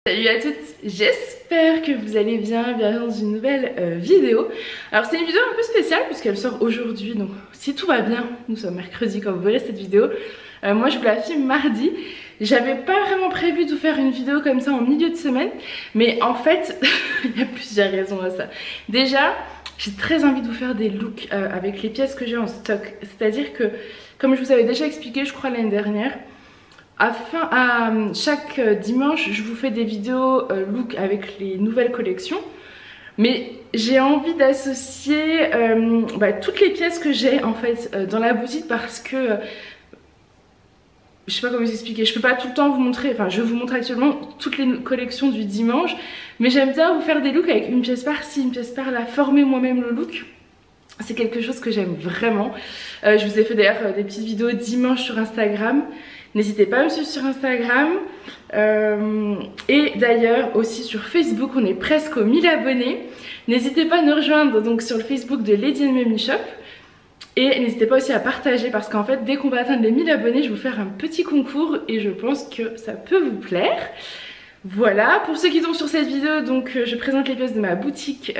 Salut à toutes, j'espère que vous allez bien, bienvenue dans une nouvelle vidéo. Alors c'est une vidéo un peu spéciale puisqu'elle sort aujourd'hui, donc si tout va bien, nous sommes mercredi quand vous verrez cette vidéo. Moi je vous la filme mardi. J'avais pas vraiment prévu de vous faire une vidéo comme ça en milieu de semaine, mais en fait il y a plusieurs raisons à ça. Déjà, j'ai très envie de vous faire des looks avec les pièces que j'ai en stock. C'est-à-dire que, comme je vous avais déjà expliqué je crois l'année dernière, à chaque dimanche je vous fais des vidéos look avec les nouvelles collections, mais j'ai envie d'associer toutes les pièces que j'ai en fait dans la boutique, parce que je sais pas comment vous expliquer, je peux pas tout le temps vous montrer, enfin je vous montre actuellement toutes les collections du dimanche, mais j'aime bien vous faire des looks avec une pièce par-ci, une pièce par-là, former moi-même le look. C'est quelque chose que j'aime vraiment. Je vous ai fait d'ailleurs des petites vidéos dimanche sur Instagram. N'hésitez pas à me suivre sur Instagram. Et d'ailleurs aussi sur Facebook, on est presque aux 1000 abonnés. N'hésitez pas à nous rejoindre donc sur le Facebook de Lady & Mummy Shop. Et n'hésitez pas aussi à partager, parce qu'en fait dès qu'on va atteindre les 1000 abonnés, je vais vous faire un petit concours et je pense que ça peut vous plaire. Voilà, pour ceux qui tombent sur cette vidéo, donc je présente les pièces de ma boutique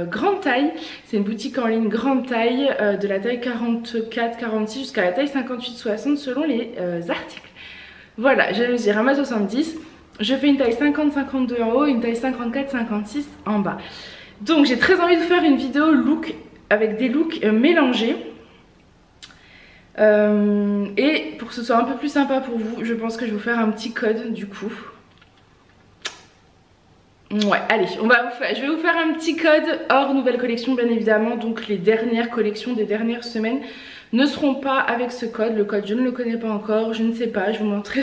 grande taille. C'est une boutique en ligne grande taille, de la taille 44-46 jusqu'à la taille 58-60 selon les articles. Voilà, j'ai mesure 1m70, je fais une taille 50-52 en haut et une taille 54-56 en bas. Donc j'ai très envie de faire une vidéo look avec des looks mélangés. Et pour que ce soit un peu plus sympa pour vous, je pense que je vais vous faire un petit code du coup. Ouais, allez, je vais vous faire un petit code hors nouvelle collection bien évidemment. Donc les dernières collections des dernières semaines ne seront pas avec ce code. Le code je ne le connais pas encore, je ne sais pas, je vous montrerai.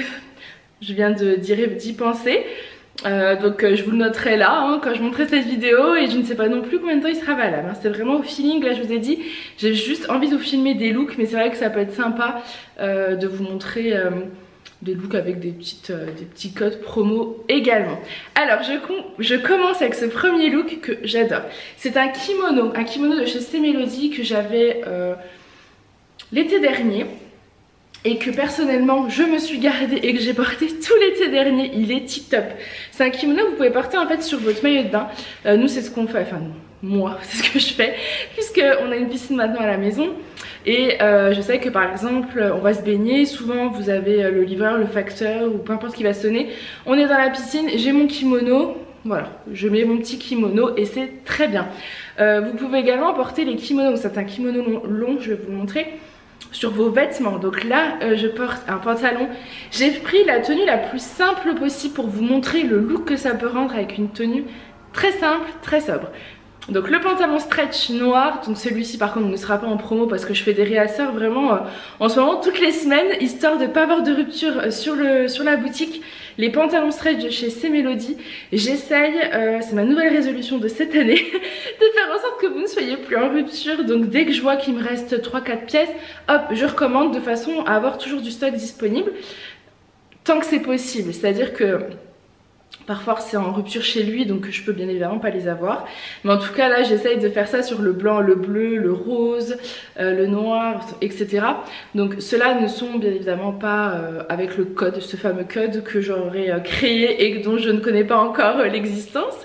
Je viens d'y penser. Je vous le noterai là hein, quand je montrerai cette vidéo, et je ne sais pas non plus combien de temps il sera valable. C'est vraiment au feeling, là je vous ai dit, j'ai juste envie de vous filmer des looks, mais c'est vrai que ça peut être sympa de vous montrer des looks avec des petits codes promo également. Alors je commence avec ce premier look que j'adore. C'est un kimono de chez C-Melody que j'avais l'été dernier et que personnellement je me suis gardée et que j'ai porté tout l'été dernier. Il est tip top. C'est un kimono que vous pouvez porter en fait sur votre maillot de bain. Nous c'est ce qu'on fait, enfin moi c'est ce que je fais, puisque on a une piscine maintenant à la maison. Et je sais que par exemple on va se baigner, souvent vous avez le livreur, le facteur ou peu importe qui va sonner. On est dans la piscine, j'ai mon kimono, voilà, je mets mon petit kimono et c'est très bien. Vous pouvez également porter les kimonos, c'est un kimono long, je vais vous le montrer, sur vos vêtements. Donc là je porte un pantalon, j'ai pris la tenue la plus simple possible pour vous montrer le look que ça peut rendre avec une tenue très simple, très sobre. Donc le pantalon stretch noir, donc celui-ci par contre ne sera pas en promo parce que je fais des réasseurs vraiment en ce moment toutes les semaines, histoire de ne pas avoir de rupture sur la boutique. Les pantalons stretch de chez C-Melody, j'essaye, c'est ma nouvelle résolution de cette année, de faire en sorte que vous ne soyez plus en rupture. Donc dès que je vois qu'il me reste 3-4 pièces, hop, je recommande de façon à avoir toujours du stock disponible tant que c'est possible. C'est-à-dire que parfois c'est en rupture chez lui, donc je peux bien évidemment pas les avoir. Mais en tout cas là j'essaye de faire ça sur le blanc, le bleu, le rose, le noir, etc. Donc ceux-là ne sont bien évidemment pas avec le code, ce fameux code que j'aurais créé et dont je ne connais pas encore l'existence.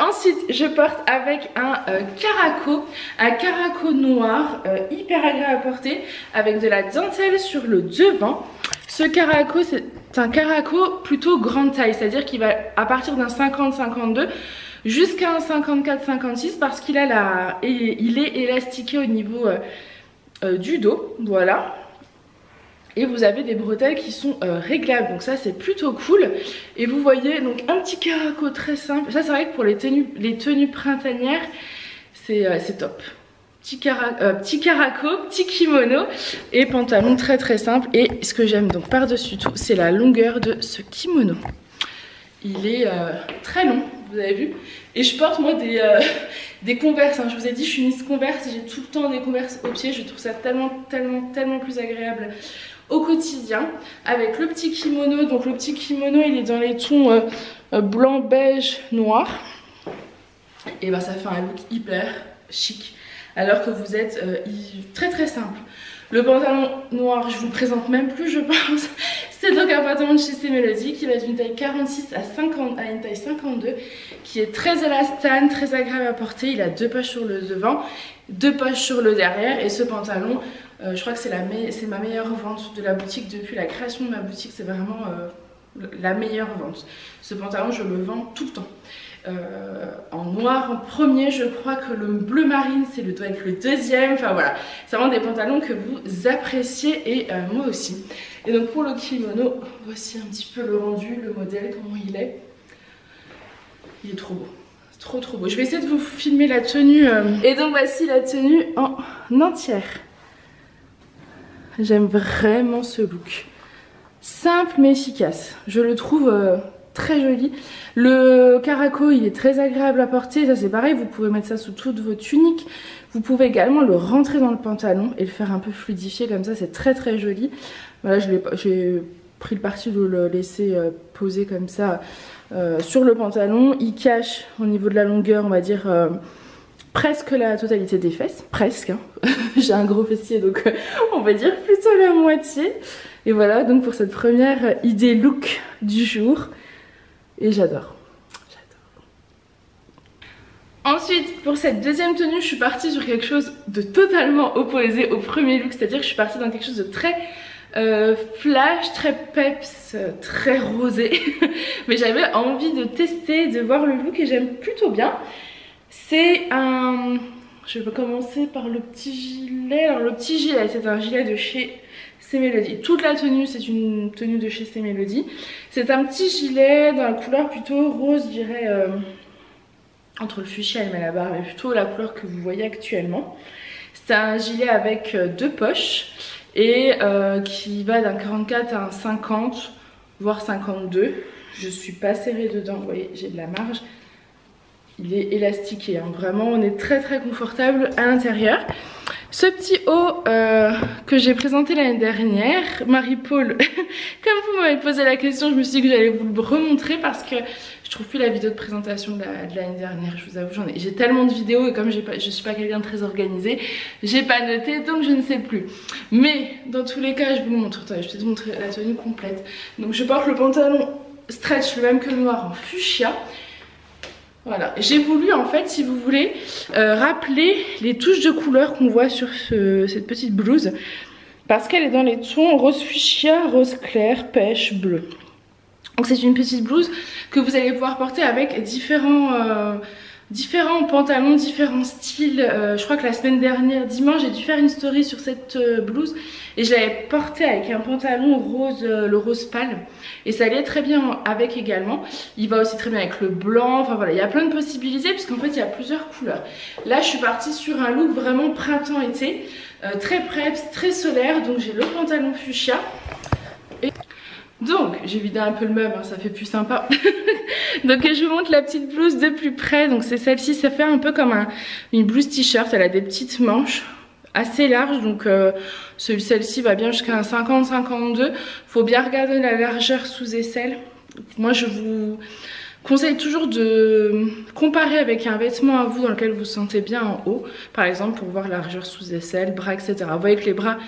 Ensuite je porte avec un caraco noir, hyper agréable à porter, avec de la dentelle sur le devant. Ce caraco c'est un caraco plutôt grande taille, c'est-à-dire qu'il va à partir d'un 50-52 jusqu'à un 54-56 parce qu'il a il est élastiqué au niveau du dos, voilà. Et vous avez des bretelles qui sont réglables, donc ça c'est plutôt cool. Et vous voyez donc un petit caraco très simple. Ça c'est vrai que pour les tenues printanières c'est top. Petit caraco, petit kimono et pantalon très simple. Et ce que j'aime donc par-dessus tout, c'est la longueur de ce kimono. Il est très long, vous avez vu. Et je porte moi des Converse, hein. Je vous ai dit je suis Miss Converse, j'ai tout le temps des Converse au pied. Je trouve ça tellement plus agréable au quotidien. Avec le petit kimono, donc le petit kimono il est dans les tons blanc, beige, noir. Et bah ça fait un look hyper chic, alors que vous êtes très simple. Le pantalon noir, je vous le présente même plus, je pense. C'est donc un pantalon de chez C Melody qui va être une taille 46 à 50 à une taille 52, qui est très élastane, très agréable à porter. Il a 2 poches sur le devant, 2 poches sur le derrière, et ce pantalon, je crois que c'est ma meilleure vente de la boutique depuis la création de ma boutique. C'est vraiment la meilleure vente. Ce pantalon, je le vends tout le temps. En noir en premier, je crois que le bleu marine doit être le deuxième. Enfin voilà, c'est vraiment des pantalons que vous appréciez, et moi aussi. Et donc pour le kimono, voici un petit peu le rendu, le modèle, comment il est. Il est trop beau, trop trop beau. Je vais essayer de vous filmer la tenue. Et donc voici la tenue en entière. J'aime vraiment ce look. Simple mais efficace. Je le trouve très joli. Le caraco, il est très agréable à porter. Ça c'est pareil, vous pouvez mettre ça sous toutes vos tuniques. Vous pouvez également le rentrer dans le pantalon et le faire un peu fluidifier comme ça. C'est très très joli. Voilà, j'ai pris le parti de le laisser poser comme ça sur le pantalon. Il cache au niveau de la longueur, on va dire, presque la totalité des fesses. Presque, hein. J'ai un gros fessier, donc on va dire plutôt la moitié. Et voilà, donc pour cette première idée look du jour. Et j'adore. Ensuite, pour cette deuxième tenue, je suis partie sur quelque chose de totalement opposé au premier look. C'est-à-dire que je suis partie dans quelque chose de très flash, très peps, très rosé. Mais j'avais envie de tester, de voir le look, et j'aime plutôt bien. C'est un... Je vais commencer par le petit gilet. Alors le petit gilet, c'est un gilet de chez C Melody. Toute la tenue, c'est une tenue de chez C Melody. C'est un petit gilet dans la couleur plutôt rose, je dirais, entre le fuchsia et le malabar, mais plutôt la couleur que vous voyez actuellement. C'est un gilet avec 2 poches et qui va d'un 44 à un 50, voire 52. Je suis pas serrée dedans, vous voyez, j'ai de la marge. Il est élastiqué, hein. Vraiment on est très très confortable à l'intérieur. Ce petit haut que j'ai présenté l'année dernière, Marie-Paul, comme vous m'avez posé la question, je me suis dit que j'allais vous le remontrer parce que je trouve plus la vidéo de présentation de l'année dernière, je vous avoue, j'ai tellement de vidéos, et comme je suis pas quelqu'un de très organisé, j'ai pas noté, donc je ne sais plus. Mais dans tous les cas, je vous le montre. Attendez, je vais te montrer la tenue complète. Donc je porte le pantalon stretch, le même que le noir, en fuchsia. Voilà, j'ai voulu en fait, si vous voulez, rappeler les touches de couleur qu'on voit sur cette petite blouse, parce qu'elle est dans les tons rose fuchsia, rose clair, pêche, bleu. Donc c'est une petite blouse que vous allez pouvoir porter avec différents pantalons, différents styles. Je crois que la semaine dernière, dimanche, j'ai dû faire une story sur cette blouse et je l'avais portée avec un pantalon rose, le rose pâle, et ça allait très bien avec également. Il va aussi très bien avec le blanc. Enfin voilà, il y a plein de possibilités puisqu'en fait il y a plusieurs couleurs. Là je suis partie sur un look vraiment printemps-été, très preps, très solaire. Donc j'ai le pantalon fuchsia. Donc j'ai vidé un peu le meuble, hein, ça fait plus sympa. Donc je vous montre la petite blouse de plus près. Donc c'est celle-ci, ça fait un peu comme une blouse t-shirt. Elle a des petites manches assez larges, donc celle-ci va bien jusqu'à un 50-52. Faut bien regarder la largeur sous aisselle. Moi je vous conseille toujours de comparer avec un vêtement à vous dans lequel vous vous sentez bien en haut, par exemple pour voir la largeur sous aisselle, bras, etc. Vous voyez que les bras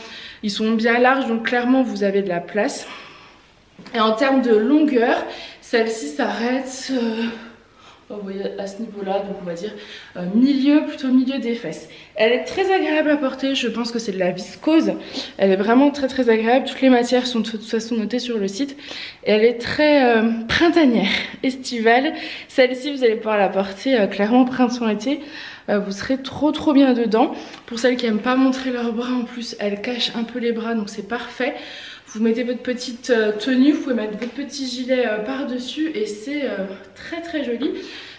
ils sont bien larges, donc clairement vous avez de la place. Et en termes de longueur, celle-ci s'arrête, vous voyez, à ce niveau-là, donc on va dire plutôt milieu des fesses. Elle est très agréable à porter, je pense que c'est de la viscose. Elle est vraiment très très agréable, toutes les matières sont de toute façon notées sur le site. Et elle est très printanière, estivale. Celle-ci, vous allez pouvoir la porter clairement printemps-été. Vous serez trop bien dedans. Pour celles qui n'aiment pas montrer leurs bras, en plus, elle cache un peu les bras, donc c'est parfait. Vous mettez votre petite tenue, vous pouvez mettre votre petit gilet par-dessus et c'est très très joli.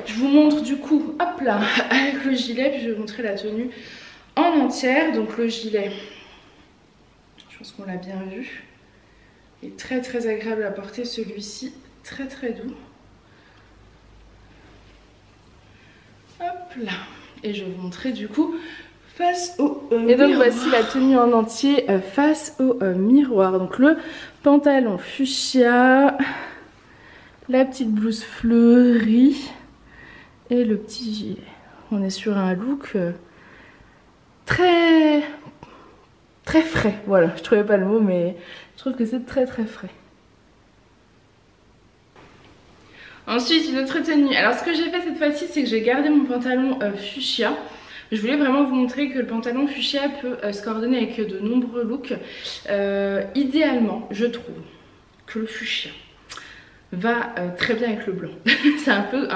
Je vous montre du coup, hop là, avec le gilet, puis je vais vous montrer la tenue en entière. Donc le gilet, je pense qu'on l'a bien vu, est très très agréable à porter, celui-ci très très doux. Hop là, et je vais vous montrer du coup face au et donc miroir. Voici la tenue en entier face au miroir. Donc le pantalon fuchsia, la petite blouse fleurie et le petit gilet. On est sur un look très frais. Voilà, je trouvais pas le mot, mais je trouve que c'est très très frais. Ensuite, une autre tenue. Alors, ce que j'ai fait cette fois-ci, c'est que j'ai gardé mon pantalon fuchsia. Je voulais vraiment vous montrer que le pantalon fuchsia peut se coordonner avec de nombreux looks. Idéalement, je trouve que le fuchsia va très bien avec le blanc. C'est un peu...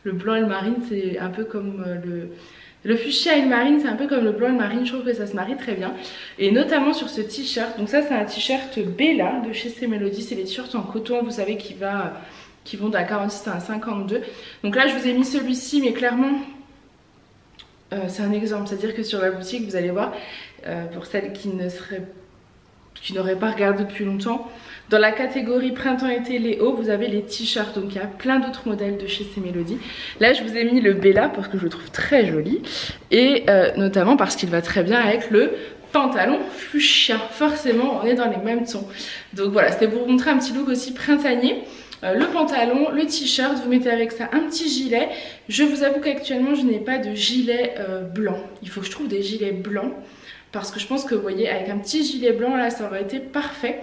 le blanc et le marine, c'est un peu comme le fuchsia et le marine, c'est un peu comme le blanc et le marine. Je trouve que ça se marie très bien. Et notamment sur ce t-shirt. Donc ça, c'est un t-shirt Bella de chez C-Melody. C'est les t-shirts en coton, vous savez, qui vont de la 46 à la 52. Donc là, je vous ai mis celui-ci, mais clairement... c'est un exemple, c'est-à-dire que sur la boutique, vous allez voir, pour celles qui n'auraient pas regardé depuis longtemps, dans la catégorie printemps-été Léo, vous avez les t-shirts, donc il y a plein d'autres modèles de chez C-Melody. Là, je vous ai mis le Bella parce que je le trouve très joli, et notamment parce qu'il va très bien avec le pantalon fuchsia. Forcément, on est dans les mêmes tons. Donc voilà, c'était pour vous montrer un petit look aussi printanier. Le pantalon, le t-shirt, vous mettez avec ça un petit gilet. Je vous avoue qu'actuellement je n'ai pas de gilet blanc. Il faut que je trouve des gilets blancs parce que je pense que vous voyez, avec un petit gilet blanc là, ça aurait été parfait.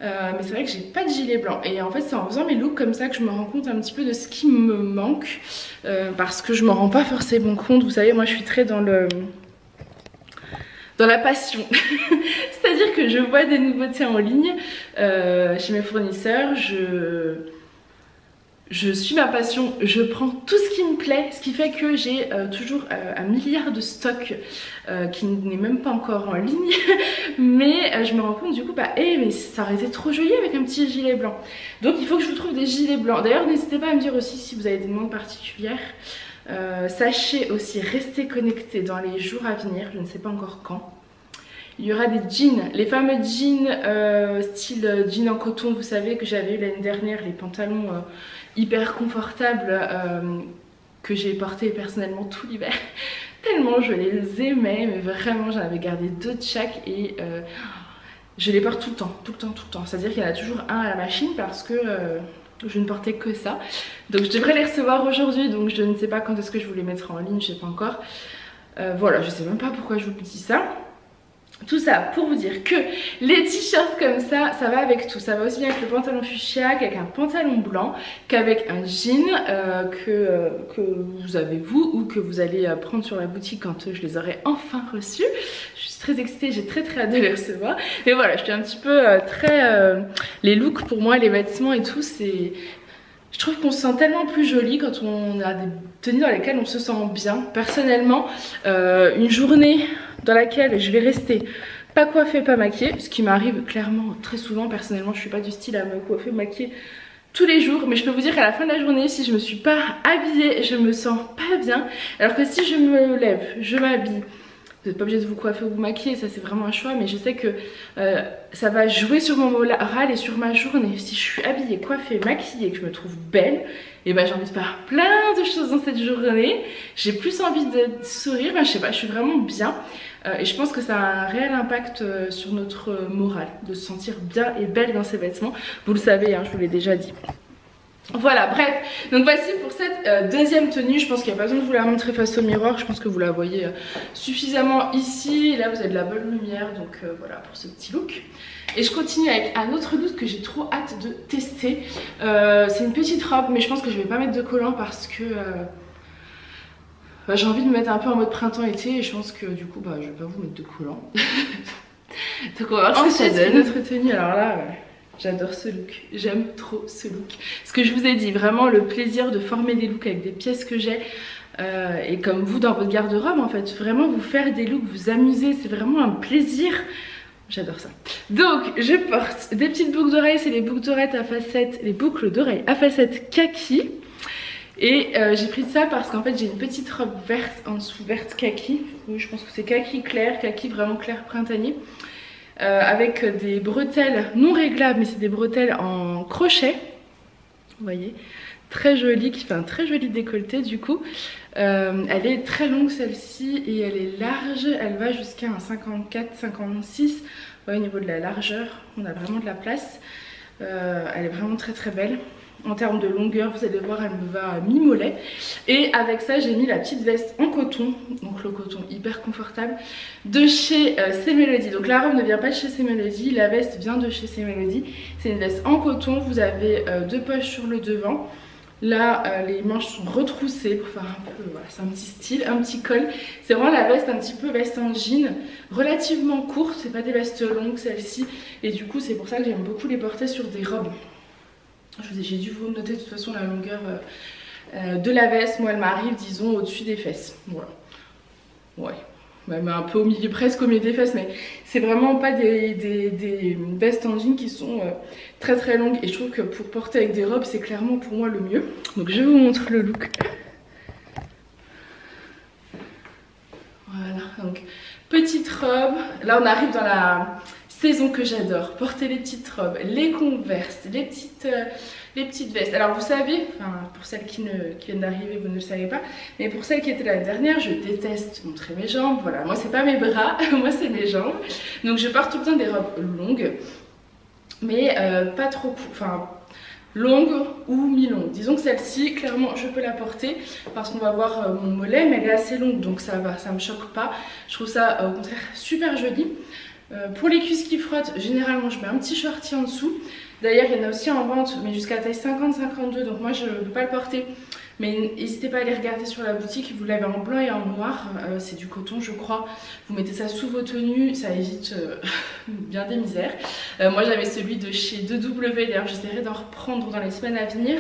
Mais c'est vrai que j'ai pas de gilet blanc et en fait c'est en faisant mes looks comme ça que je me rends compte un petit peu de ce qui me manque, parce que je me rends pas forcément compte. Vous savez, moi je suis très dans la passion. C'est-à-dire que je vois des nouveautés en ligne chez mes fournisseurs, je suis ma passion, je prends tout ce qui me plaît, ce qui fait que j'ai toujours un milliard de stocks qui n'est même pas encore en ligne. Mais je me rends compte du coup, mais ça aurait été trop joli avec un petit gilet blanc. Donc il faut que je vous trouve des gilets blancs. D'ailleurs, n'hésitez pas à me dire aussi si vous avez des demandes particulières. Sachez aussi rester connecté dans les jours à venir, je ne sais pas encore quand. Il y aura des jeans, les fameux jeans style jean en coton, vous savez, que j'avais eu l'année dernière, les pantalons hyper confortables que j'ai portés personnellement tout l'hiver. Tellement je les aimais, mais vraiment j'en avais gardé 2 de chaque et je les porte tout le temps, tout le temps, tout le temps. C'est-à-dire qu'il y en a toujours un à la machine parce que je ne portais que ça. Donc je devrais les recevoir aujourd'hui, donc je ne sais pas quand est-ce que je vous les mettrai en ligne, je ne sais pas encore. Voilà, je ne sais même pas pourquoi je vous dis ça. Tout ça pour vous dire que les t-shirts comme ça va avec tout. Ça va aussi bien avec le pantalon fuchsia qu'avec un pantalon blanc, qu'avec un jean que vous avez vous ou que vous allez prendre sur la boutique quand je les aurai enfin reçus. Je suis très excitée, j'ai très hâte de les recevoir. Mais voilà, je suis un petit peu les looks pour moi, les vêtements et tout, c'est... Je trouve qu'on se sent tellement plus joli quand on a des tenues dans lesquelles on se sent bien. Personnellement, une journée dans laquelle je vais rester pas coiffée, pas maquillée, ce qui m'arrive clairement très souvent. Personnellement, je suis pas du style à me coiffer, maquiller tous les jours, mais je peux vous dire qu'à la fin de la journée, si je me suis pas habillée, je me sens pas bien. Alors que si je me lève, je m'habille, vous n'êtes pas obligé de vous coiffer ou vous maquiller, ça c'est vraiment un choix, mais je sais que ça va jouer sur mon moral et sur ma journée. Si je suis habillée, coiffée, maquillée, que je me trouve belle, et ben j'ai envie de faire plein de choses dans cette journée. J'ai plus envie de sourire, je sais pas, je suis vraiment bien. Et je pense que ça a un réel impact sur notre morale, de se sentir bien et belle dans ses vêtements. Vous le savez, hein, je vous l'ai déjà dit. Voilà, bref, donc voici pour cette deuxième tenue. Je pense qu'il n'y a pas besoin de vous la montrer face au miroir. Je pense que vous la voyez suffisamment ici. Et là vous avez de la bonne lumière, donc voilà pour ce petit look. Et je continue avec un autre look que j'ai trop hâte de tester. C'est une petite robe, mais je pense que je vais pas mettre de collant parce que j'ai envie de me mettre un peu en mode printemps-été. Et je pense que du coup je vais pas vous mettre de collant. Donc on va voir ce que ça donne. Notre tenue, alors là... J'adore ce look, j'aime trop ce look. Ce que je vous ai dit, vraiment le plaisir de former des looks avec des pièces que j'ai. Et comme vous dans votre garde-robe en fait, vraiment vous faire des looks, vous amuser, c'est vraiment un plaisir. J'adore ça. Donc je porte des petites boucles d'oreilles, c'est les boucles d'oreilles à facettes, les boucles d'oreilles à facettes kaki. Et j'ai pris ça parce qu'en fait j'ai une petite robe verte en dessous, verte kaki. Oui, je pense que c'est kaki clair, kaki vraiment clair printanier. Avec des bretelles non réglables, mais c'est des bretelles en crochet, vous voyez, très jolie, qui fait un très joli décolleté du coup. Elle est très longue celle-ci et elle est large, elle va jusqu'à un 54-56, au niveau de la largeur, on a vraiment de la place. Elle est vraiment très très belle. En termes de longueur, vous allez voir, elle me va à mi-mollet. Et avec ça, j'ai mis la petite veste en coton, donc le coton hyper confortable, de chez C-Melody. Donc la robe ne vient pas de chez C-Melody, la veste vient de chez C-Melody. C'est une veste en coton, vous avez deux poches sur le devant. Là, les manches sont retroussées pour faire un peu, voilà, c'est un petit style, un petit col. C'est vraiment la veste un petit peu veste en jean, relativement courte, c'est pas des vestes longues celle-ci. Et du coup, c'est pour ça que j'aime beaucoup les porter sur des robes. J'ai dû vous noter de toute façon la longueur de la veste. Moi elle m'arrive disons au-dessus des fesses. Voilà. Ouais. Même un peu au milieu, presque au milieu des fesses. Mais c'est vraiment pas des vestes en jean qui sont très très longues. Et je trouve que pour porter avec des robes c'est clairement pour moi le mieux. Donc je vous montre le look. Voilà. Donc petite robe. Là on arrive dans la saison que j'adore, porter les petites robes, les converses, les petites vestes. Alors vous savez, enfin, pour celles qui viennent d'arriver, vous ne le savez pas, mais pour celles qui étaient l'année dernière, je déteste montrer mes jambes. Voilà, moi c'est pas mes bras, moi c'est mes jambes. Donc je porte tout le temps des robes longues, mais pas trop, enfin longue ou mi-longue. Disons que celle-ci, clairement, je peux la porter parce qu'on va voir mon mollet, mais elle est assez longue, donc ça va, ça me choque pas. Je trouve ça au contraire super joli. Pour les cuisses qui frottent, généralement je mets un petit shorty en dessous. D'ailleurs il y en a aussi en vente mais jusqu'à taille 50-52, donc moi je ne peux pas le porter. Mais n'hésitez pas à aller regarder sur la boutique, vous l'avez en blanc et en noir, c'est du coton je crois. Vous mettez ça sous vos tenues, ça évite bien des misères. Moi j'avais celui de chez 2W, d'ailleurs j'essaierai d'en reprendre dans les semaines à venir.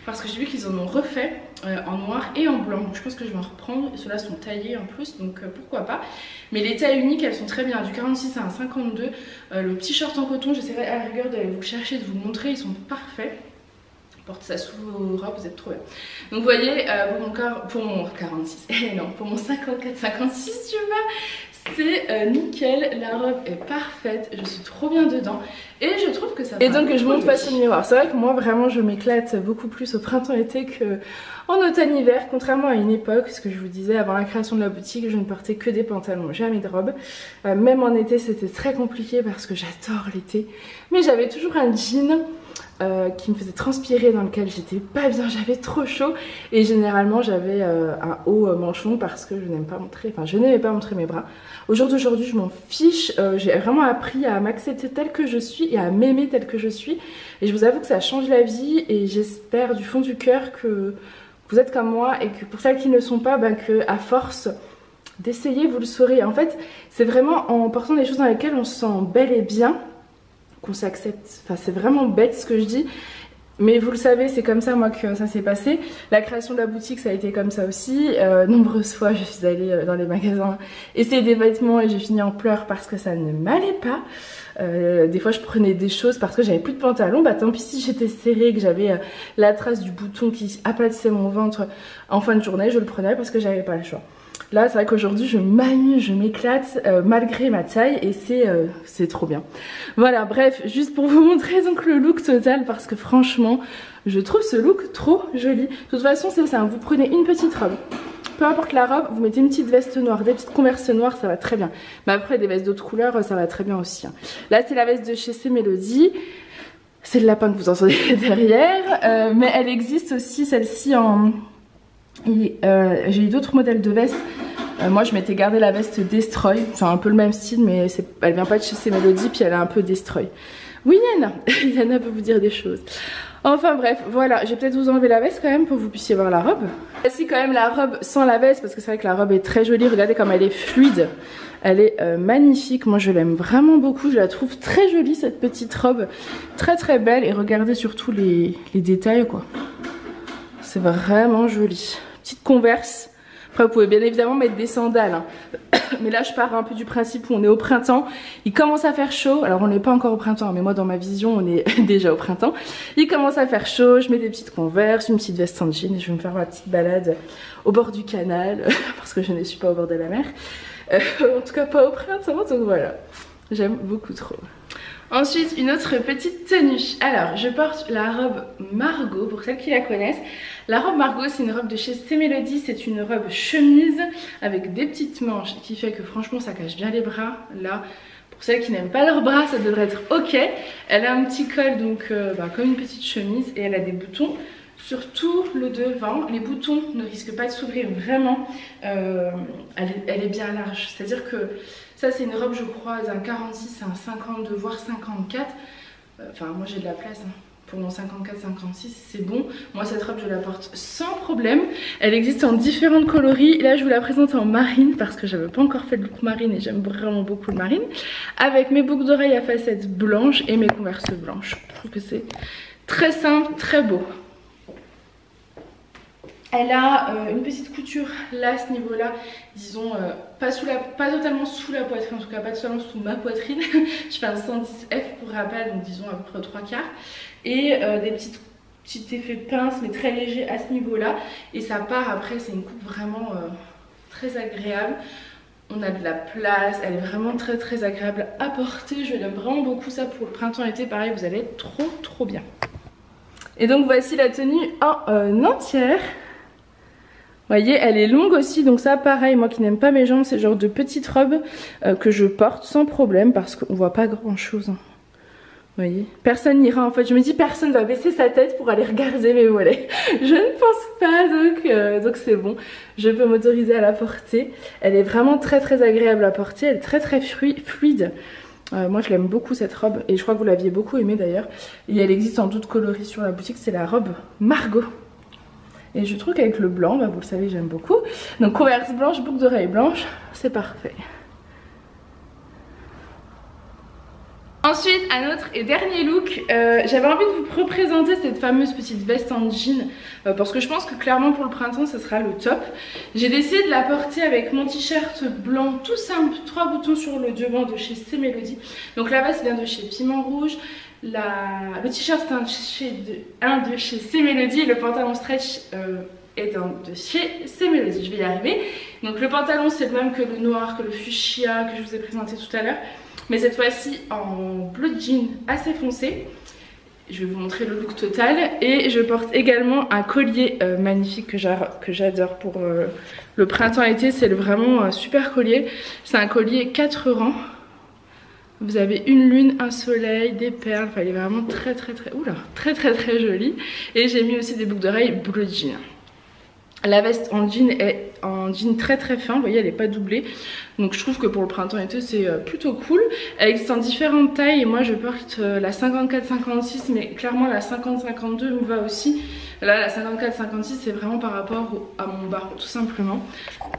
Parce que j'ai vu qu'ils en ont refait en noir et en blanc. Donc je pense que je vais en reprendre, ceux-là sont taillés en plus, donc pourquoi pas. Mais les tailles uniques elles sont très bien, du 46 à un 52. Le petit short en coton, j'essaierai à la rigueur d'aller vous chercher, de vous le montrer, ils sont parfaits. Portez ça sous vos robes, vous êtes trop bien. Donc vous voyez, pour mon 46, non, pour mon 54-56 tu vois, c'est nickel, la robe est parfaite, je suis trop bien dedans et je trouve que ça va. Et donc je monte face au miroir. C'est vrai que moi vraiment je m'éclate beaucoup plus au printemps-été qu'en automne-hiver, contrairement à une époque, ce que je vous disais avant la création de la boutique, je ne portais que des pantalons, jamais de robes. Même en été c'était très compliqué parce que j'adore l'été, mais j'avais toujours un jean qui me faisait transpirer, dans lequel j'étais pas bien, j'avais trop chaud et généralement j'avais un haut manchon parce que je n'aime pas montrer, enfin je n'aimais pas montrer mes bras. Au jour d'aujourd'hui je m'en fiche, j'ai vraiment appris à m'accepter telle que je suis et à m'aimer telle que je suis et je vous avoue que ça change la vie et j'espère du fond du cœur que vous êtes comme moi et que pour celles qui ne le sont pas, que à force d'essayer vous le saurez. En fait c'est vraiment en portant des choses dans lesquelles on se sent bel et bien qu'on s'accepte. Enfin c'est vraiment bête ce que je dis, mais vous le savez, c'est comme ça moi que ça s'est passé. La création de la boutique ça a été comme ça aussi. Nombreuses fois je suis allée dans les magasins essayer des vêtements et j'ai fini en pleurs parce que ça ne m'allait pas. Des fois je prenais des choses parce que j'avais plus de pantalon, tant pis si j'étais serrée, que j'avais la trace du bouton qui aplatissait mon ventre en fin de journée, je le prenais parce que j'avais pas le choix. Là c'est vrai qu'aujourd'hui je m'amuse, je m'éclate malgré ma taille et c'est trop bien. Voilà, bref, juste pour vous montrer donc le look total parce que franchement je trouve ce look trop joli. De toute façon c'est ça, vous prenez une petite robe, peu importe la robe, vous mettez une petite veste noire, des petites converses noires, ça va très bien. Mais après des vestes d'autres couleurs ça va très bien aussi. Là c'est la veste de chez C-Melody. C'est le lapin que vous entendez derrière, mais elle existe aussi celle-ci en... j'ai eu d'autres modèles de vestes. Moi je m'étais gardé la veste Destroy, c'est un peu le même style mais elle vient pas de chez C-Melody puis elle est un peu Destroy. Oui Yana, Yana peut vous dire des choses. Enfin bref, voilà, je vais peut-être vous enlever la veste quand même pour que vous puissiez voir la robe. Voici quand même la robe sans la veste parce que c'est vrai que la robe est très jolie, regardez comme elle est fluide. Elle est magnifique, moi je l'aime vraiment beaucoup, je la trouve très jolie cette petite robe, très très belle et regardez surtout les détails quoi. C'est vraiment joli. Petite converse. Après vous pouvez bien évidemment mettre des sandales hein. Mais là je pars un peu du principe où on est au printemps. Il commence à faire chaud. Alors on n'est pas encore au printemps mais moi dans ma vision on est déjà au printemps. Il commence à faire chaud. Je mets des petites converses, une petite veste en jean et je vais me faire ma petite balade au bord du canal parce que je ne suis pas au bord de la mer. En tout cas pas au printemps, donc voilà. J'aime beaucoup trop. Ensuite, une autre petite tenue. Alors, je porte la robe Margot, pour celles qui la connaissent. La robe Margot, c'est une robe de chez C-Melody. C'est une robe chemise avec des petites manches qui fait que franchement, ça cache bien les bras. Là, Pour celles qui n'aiment pas leurs bras, ça devrait être ok. Elle a un petit col donc comme une petite chemise et elle a des boutons sur tout le devant. Les boutons ne risquent pas de s'ouvrir vraiment. Elle est bien large. C'est-à-dire que ça c'est une robe je crois d'un 46 à un 52 voire 54. Enfin moi j'ai de la place hein. Pour mon 54-56 c'est bon. Moi cette robe je la porte sans problème. Elle existe en différentes coloris. Là je vous la présente en marine parce que j'avais pas encore fait de look marine et j'aime vraiment beaucoup le marine. Avec mes boucles d'oreilles à facettes blanches et mes converses blanches. Je trouve que c'est très simple, très beau. Elle a une petite couture là à ce niveau là, disons pas totalement sous la poitrine, en tout cas pas totalement sous ma poitrine. Je fais un 110F pour rappel, donc disons à peu près 3 quarts. Et des petits effets pince mais très légers à ce niveau là. Et ça part après, c'est une coupe vraiment très agréable. On a de la place, elle est vraiment très agréable à porter. Je l'aime vraiment beaucoup ça pour le printemps-été, pareil vous allez être trop bien. Et donc voici la tenue en entière. Vous voyez, elle est longue aussi, donc ça pareil, moi qui n'aime pas mes jambes, c'est le genre de petite robe que je porte sans problème parce qu'on voit pas grand chose. Hein. Vous voyez, personne n'ira en fait, je me dis personne va baisser sa tête pour aller regarder mes mollets. Je ne pense pas, donc c'est bon, je peux m'autoriser à la porter. Elle est vraiment très agréable à porter, elle est très fluide. Moi je l'aime beaucoup cette robe et je crois que vous l'aviez beaucoup aimée d'ailleurs. Et elle existe en d'autres coloris sur la boutique, c'est la robe Margot. Et je trouve qu'avec le blanc, vous le savez j'aime beaucoup. Donc converse blanche, boucle d'oreille blanche, c'est parfait. Ensuite, un autre et dernier look, j'avais envie de vous représenter cette fameuse petite veste en jean parce que je pense que clairement pour le printemps ce sera le top. J'ai décidé de la porter avec mon t-shirt blanc tout simple, 3 boutons sur le devant de chez C'est Mélodie. Donc la veste vient de chez Piment Rouge. Le t-shirt est un de chez C'est Mélodie et le pantalon stretch est un de chez C'est Mélodie. Je vais y arriver. Donc le pantalon c'est le même que le noir, que le fuchsia que je vous ai présenté tout à l'heure. Mais cette fois-ci en bleu jean assez foncé. Je vais vous montrer le look total. Et je porte également un collier magnifique que j'adore pour le printemps-été. C'est vraiment un super collier. C'est un collier 4 rangs. Vous avez une lune, un soleil, des perles, enfin il est vraiment très joli. Et j'ai mis aussi des boucles d'oreilles bleu jean. La veste en jean est en jean très fin, vous voyez elle n'est pas doublée. Donc je trouve que pour le printemps-été c'est plutôt cool. Elle existe en différentes tailles et moi je porte la 54-56 mais clairement la 50-52 me va aussi. Là la 54-56 c'est vraiment par rapport à mon bas tout simplement.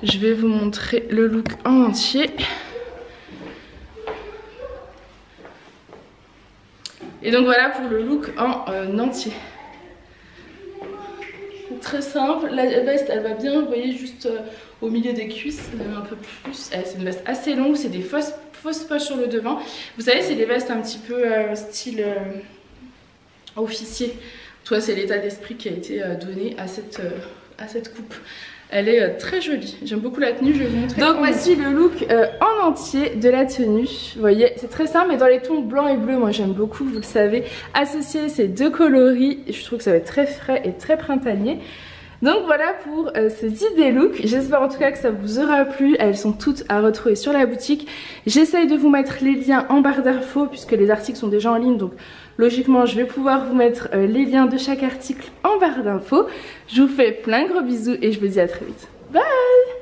Je vais vous montrer le look en entier. Et donc voilà pour le look en entier. Très simple, la veste elle va bien, vous voyez juste au milieu des cuisses, même un peu plus. C'est une veste assez longue, c'est des fausses poches sur le devant. Vous savez c'est des vestes un petit peu style officier. Toi c'est l'état d'esprit qui a été donné à cette coupe. Elle est très jolie, j'aime beaucoup la tenue, je vais vous montrer. Donc voici le look en entier de la tenue. Vous voyez, c'est très simple mais dans les tons blanc et bleu, moi j'aime beaucoup, vous le savez, associer ces deux coloris. Je trouve que ça va être très frais et très printanier. Donc voilà pour ces idées look. J'espère en tout cas que ça vous aura plu. Elles sont toutes à retrouver sur la boutique. J'essaye de vous mettre les liens en barre d'infos puisque les articles sont déjà en ligne. Donc logiquement je vais pouvoir vous mettre les liens de chaque article en barre d'infos. Je vous fais plein de gros bisous et je vous dis à très vite. Bye!